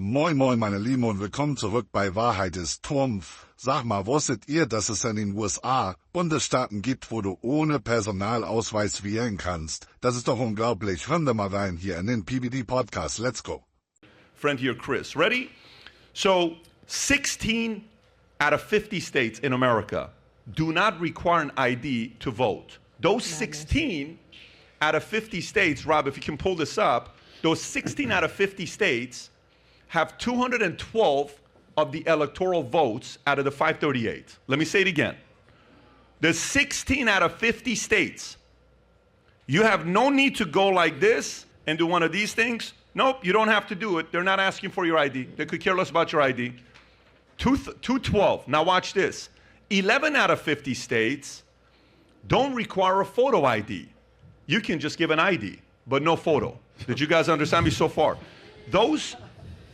Moin moin meine Lieben und willkommen zurück bei Wahrheit ist Trumpf. Sag mal, wusstet ihr, dass es in den USA Bundesstaaten gibt, wo du ohne Personalausweis wählen kannst? Das ist doch unglaublich. Hören wir mal rein hier in den PBD Podcast. Let's go. Friend here, Chris. Ready? So, 16 out of 50 states in America do not require an ID to vote. Those 16 out of 50 states, Rob, if you can pull this up, those 16 out of 50 states have 212 of the electoral votes out of the 538. Let me say it again. The 16 out of 50 states, you have no need to go like this and do one of these things. Nope, you don't have to do it. They're not asking for your ID. They could care less about your ID. 212. Now watch this. 11 out of 50 states don't require a photo ID. You can just give an ID, but no photo. Did you guys understand me so far? Those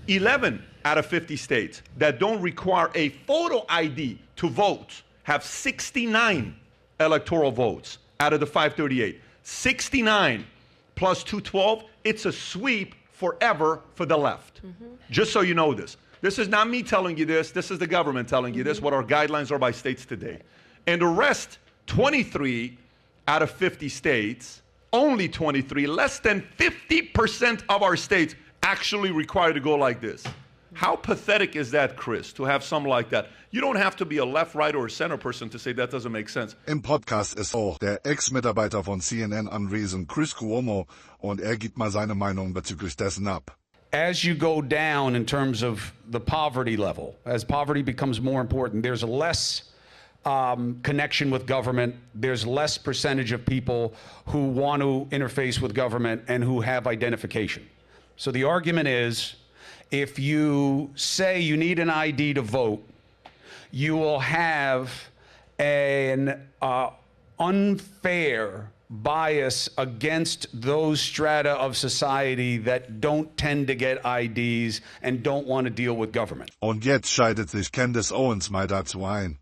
11 out of 50 states that don't require a photo ID to vote have 69 electoral votes out of the 538. 69 plus 212, it's a sweep forever for the left. Just so you know this. This is not me telling you this. This is the government telling you this, what our guidelines are by states today. And the rest, 23 out of 50 states, only 23, less than 50% of our states actually required to go like this. How pathetic is that, Chris, to have something like that? You don't have to be a left, right, or a center person to say that doesn't make sense. Im Podcast ist auch der Ex-Mitarbeiter von CNN anwesend, Cris Cuomo, und gibt mal seine Meinung bezüglich dessen ab. As you go down in terms of the poverty level, as poverty becomes more important, there's less connection with government. There's less percentage of people who want to interface with government and who have identification. So the argument is, if you say you need an ID to vote, you will have an unfair bias against those strata of society that don't tend to get IDs and don't want to deal with government. Und jetzt scheidet sich Candace Owens mal dazu ein.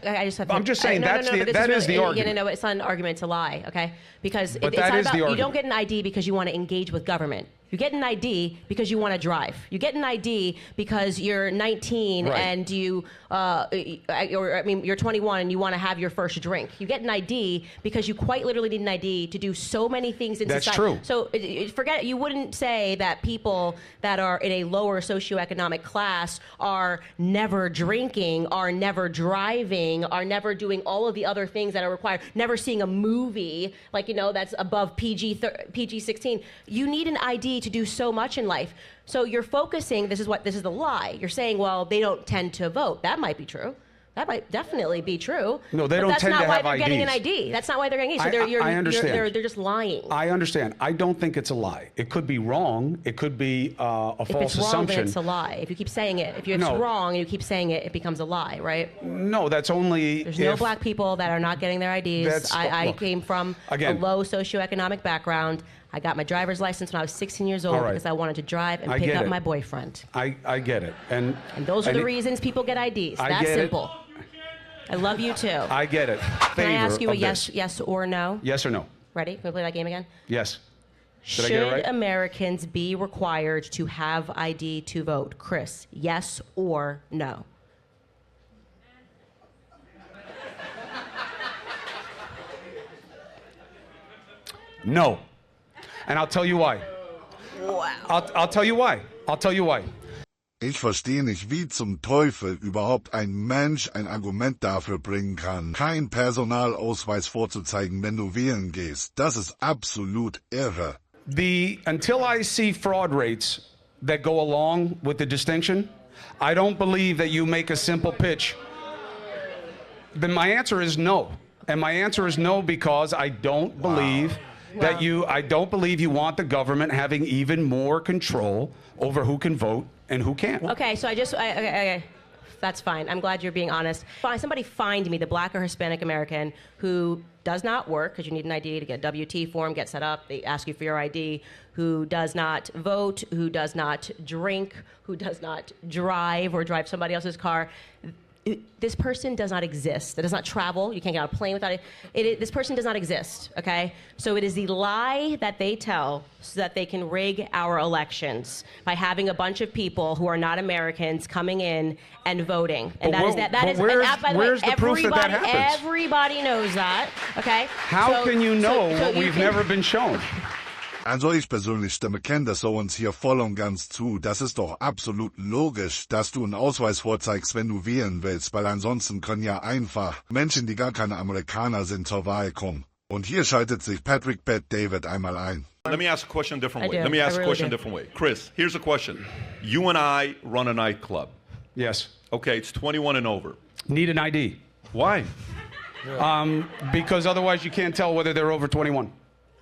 I'm just saying that is the argument. No, it's not an argument, it's a lie, okay? Because But it's that not is the about, you don't argument. get an ID because you want to engage with government. You get an ID because you want to drive. You get an ID because you're 19 Right. and you're 21 and you want to have your first drink. You get an ID because you quite literally need an ID to do so many things in That's society. true. So forget it. You wouldn't say that people that are in a lower socioeconomic class are never drinking, are never driving, are never doing all of the other things that are required, never seeing a movie that's above PG-16. You need an ID to do so much in life. So you're focusing, this is the lie. You're saying, well, they don't tend to vote. That might be true. That might definitely be true. No, they but don't that's tend not to why have they're getting an IDs. ID. That's not why they're getting an ID. So I understand. They're just lying. I understand. I don't think it's a lie. It could be wrong. It could be a If false it's wrong, assumption. then it's a lie. If you keep saying it, if it's No. wrong and you keep saying it, it becomes a lie, right? No, that's only There's no black people that are not getting their IDs. I Look, came from again, a low socioeconomic background. I got my driver's license when I was 16 years old All right. because I wanted to drive and I pick get up it. my boyfriend. I get it. And Those are the reasons people get IDs. I That's get it. simple. I love you too. I get it. Can I ask you a Favor of yes or no? Yes or no? Ready? Can we play that game again? Yes. Did I Should get it right? Americans be required to have ID to vote? Chris, yes or no? No. And I'll tell you why. Wow. I'll tell you why. I'll tell you why. Ich verstehe nicht, wie zum Teufel überhaupt ein Mensch ein Argument dafür bringen kann, keinen Personalausweis vorzuzeigen, wenn du wählen gehst. Das ist absolut irre. Until I see fraud rates that go along with the distinction, I don't believe that you make a simple pitch. Then my answer is no. And my answer is no because I don't believe that I don't believe you want the government having even more control over who can vote and who can't. Okay, so okay. That's fine. I'm glad you're being honest. Somebody find me the black or Hispanic American who does not work, because you need an ID to get a W-T form, get set up, they ask you for your ID, who does not vote, who does not drink, who does not drive or drive somebody else's car. this person does not exist. It does not travel. You can't get on a plane without it. This person does not exist, okay? So it is the lie that they tell so that they can rig our elections by having a bunch of people who are not Americans coming in and voting. And by the way, the proof that happens? Everybody knows that, okay? How can you know what we've never been shown? Also ich persönlich stimme Candace Owens hier voll und ganz zu. Das ist doch absolut logisch, dass du einen Ausweis vorzeigst, wenn du wählen willst, weil ansonsten können ja einfach Menschen, die gar keine Amerikaner sind, zur Wahl kommen. Und hier schaltet sich Patrick Bet David einmal ein. Let me ask a question a different way. Let me ask a question a different way. Chris, here's a question. You and I run a nightclub. Yes. Okay, it's 21 and over. Need an ID. Why? Because otherwise you can't tell whether they're over 21.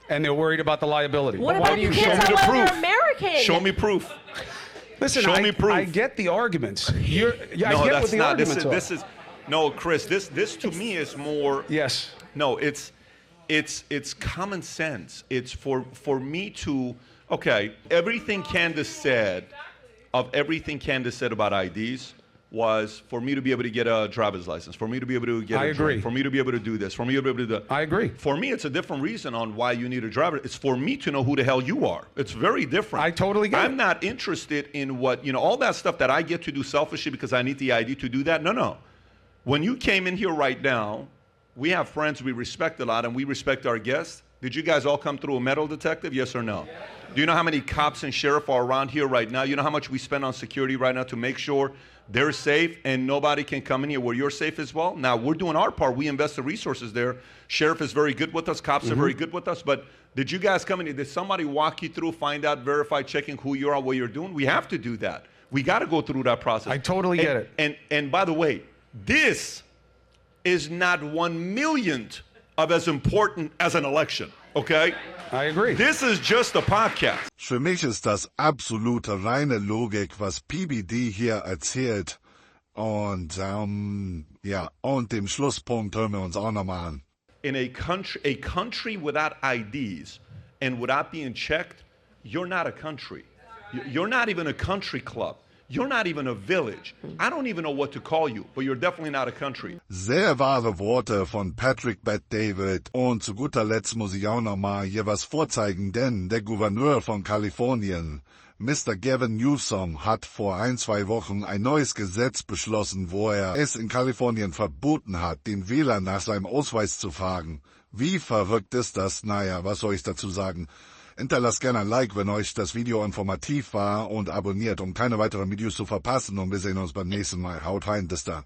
And they're worried about the liability. What about you can't tell whether they're American? Show me proof. Listen, Show me proof. I get the arguments. I get that's what the not. arguments This is no, Chris. This to me is more. Yes. No, it's common sense. It's for me to. Okay, everything Candace said about IDs was for me to be able to get a driver's license, for me to be able to get a drink, for me to be able to do this, for me to be able to do that. I agree. For me, it's a different reason on why you need a driver. It's for me to know who the hell you are. It's very different. I totally get it. I'm not interested in what, all that stuff that I get to do selfishly because I need the ID to do that. No. When you came in here right now, we have friends we respect a lot and we respect our guests. Did you guys all come through a metal detective, yes or no? Do you know how many cops and sheriff are around here right now? You know how much we spend on security right now to make sure they're safe and nobody can come in here where you're safe as well? Now, we're doing our part. We invest the resources there. Sheriff is very good with us. Cops are very good with us. But did you guys come in here? Did somebody walk you through, find out, verify, checking who you are, what you're doing? We have to do that. We got to go through that process. I totally get it. And by the way, this is not 1/1,000,000th of as important as an election, okay? I agree. This is just a podcast. Für mich ist das absolute reine Logik, was PBD hier erzählt. Und und dem Schlusspunkt hören wir uns auch nochmal an. In a country without IDs and without being checked, you're not a country. You're not even a country club. You're not even a village. I don't even know what to call you, but you're definitely not a country. Sehr wahre Worte von Patrick Bet David. Und zu guter Letzt muss ich auch noch mal hier was vorzeigen, denn der Gouverneur von Kalifornien, Mr. Gavin Newsom, hat vor 1-2 Wochen ein neues Gesetz beschlossen, wo er es in Kalifornien verboten hat, den Wähler nach seinem Ausweis zu fragen. Wie verrückt ist das? Naja, was soll ich dazu sagen? Hinterlasst gerne ein Like, wenn euch das Video informativ war und abonniert, um keine weiteren Videos zu verpassen. Und wir sehen uns beim nächsten Mal. Haut rein, bis da.